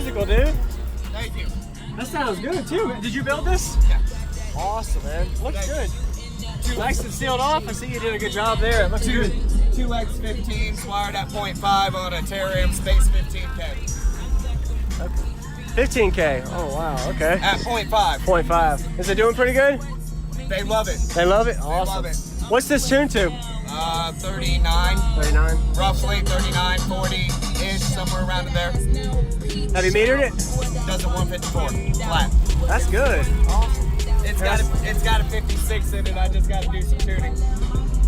musical, dude. Thank you. That sounds good too. Did you build this? Yeah. Awesome, man. Looks good. Nice and sealed off. I see you did a good job there. It looks good. 2x15s wired at 0.5 on a Terrarium Space 15K. 15K. Oh wow. Okay. At 0.5. 0.5. Is it doing pretty good? They love it. They love it. Awesome. They love it. What's this tuned to? 39. 39. Roughly 39, 40-ish, somewhere around in there. Have you metered it? Does a 154 flat. That's good. Awesome. It's got a 56 in it. I just got to do some tuning.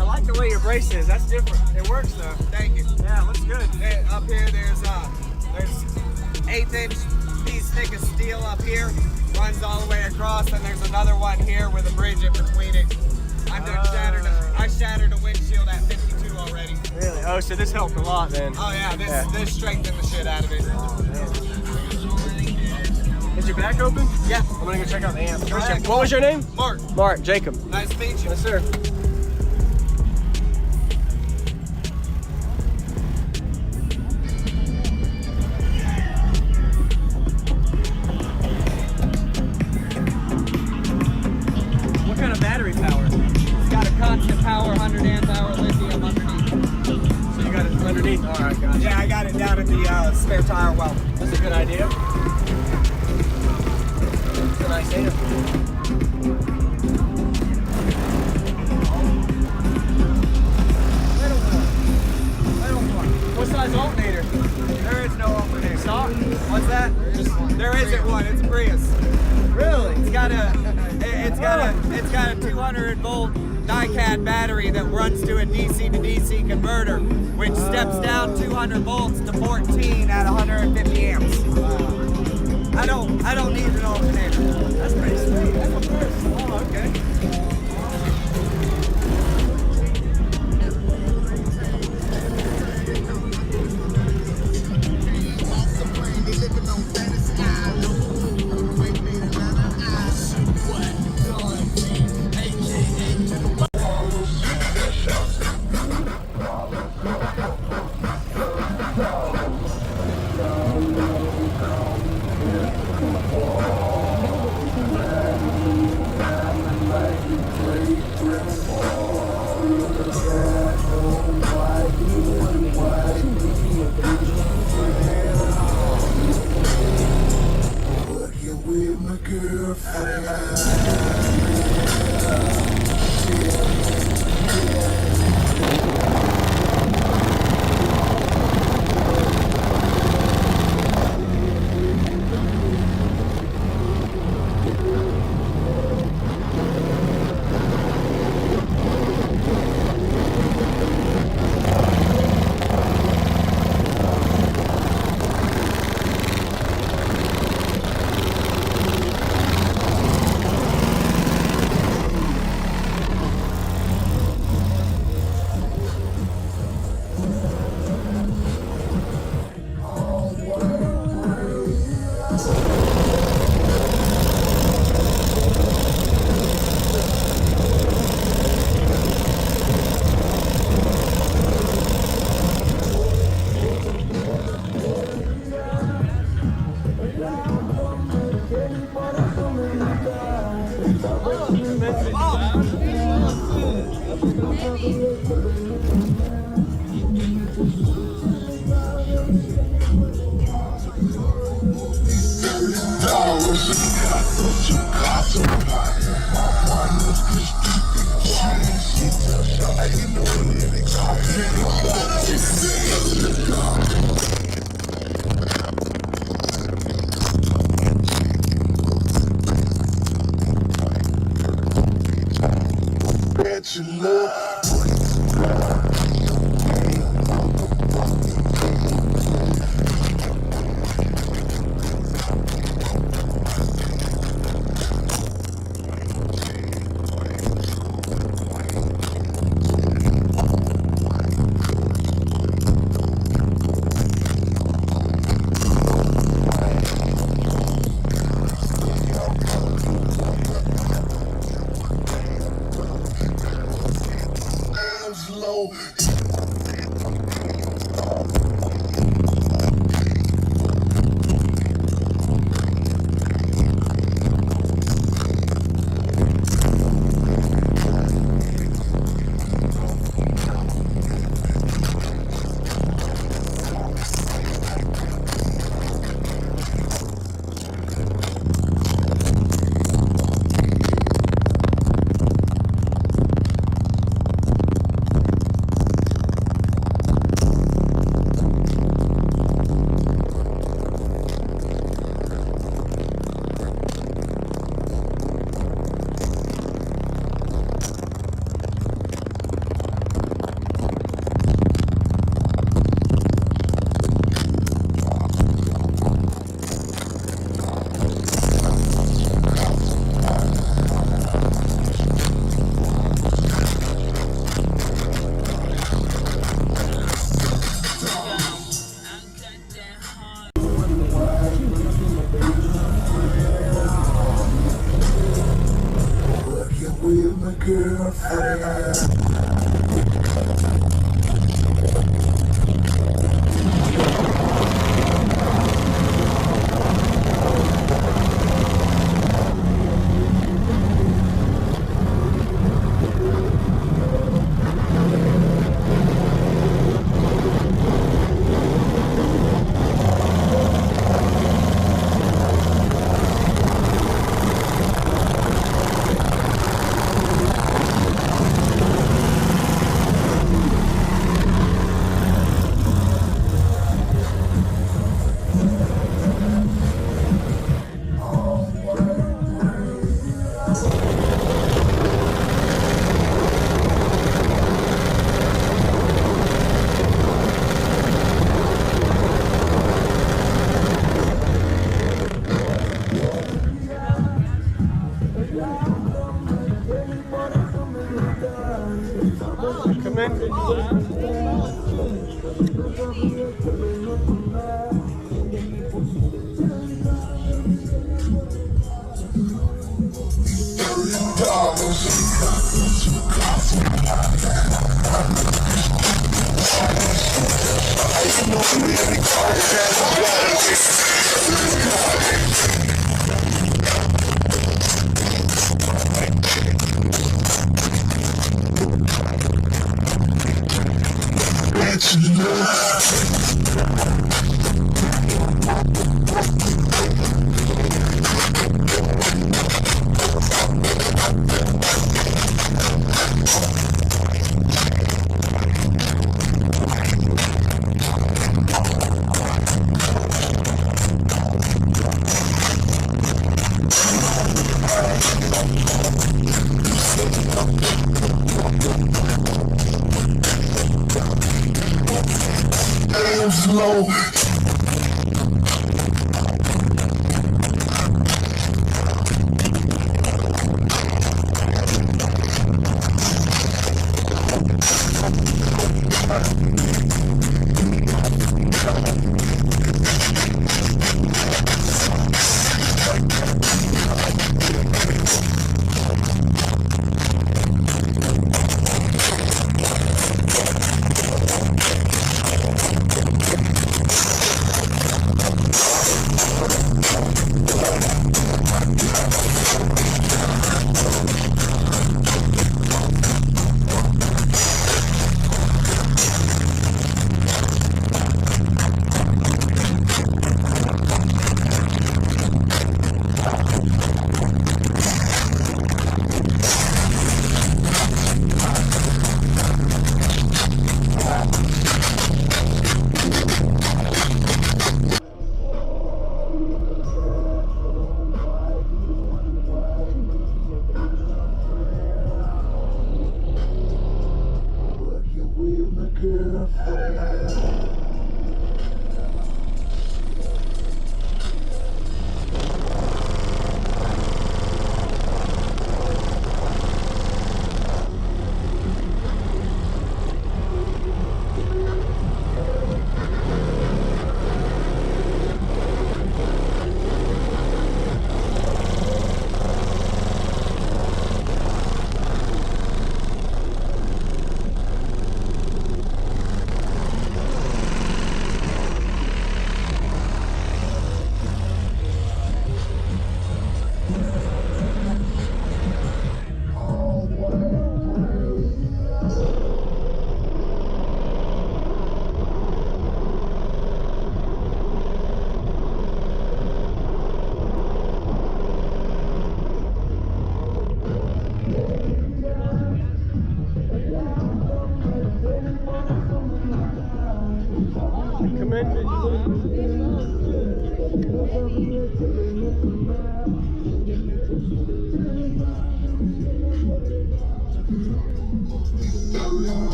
I like the way your brace is. That's different. It works though. Thank you. Yeah, it looks good. Up here, there's 1/8 inch piece thick of steel up here. Runs all the way across, and there's another one here with a bridge in between it. I shattered a windshield at 52 already. Really? Oh, so this helped a lot then. Oh yeah, this strengthened the shit out of it. Oh, is your back open? Yeah. I'm gonna go check out the amp. Right. What was your name? Mark. Mark, Jacob. Nice to meet you. Yes, sir. What kind of battery power? It's got a constant power, 100 amp hour lithium underneath. So you got it underneath? All right, gotcha. Yeah, I got it down at the spare tire well. That's a good idea. It's a nice amp. What size alternator? There is no alternator. Stock? What's that? There isn't one. It's a Prius. Really? It's got a 200 volt die-cat battery that runs to a DC to DC converter, which steps down 200 volts to 14 at 150 amps. I don't need an alternator. That's pretty sweet. That's a first. Oh, okay.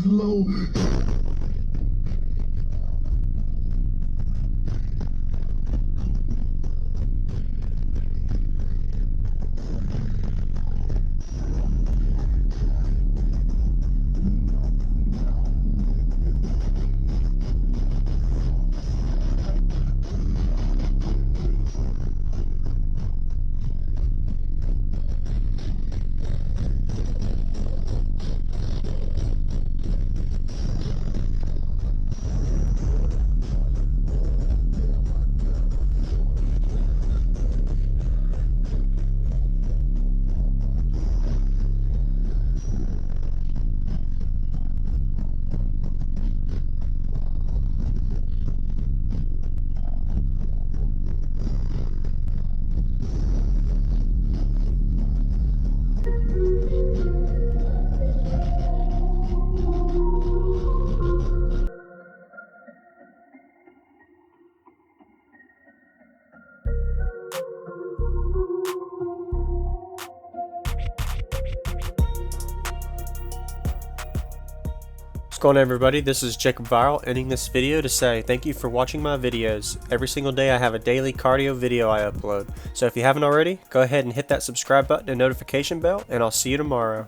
low. What's going on, everybody? This is JacobViral, ending this video to say thank you for watching my videos. Every single day I have a daily cardio video I upload. So if you haven't already, go ahead and hit that subscribe button and notification bell, and I'll see you tomorrow.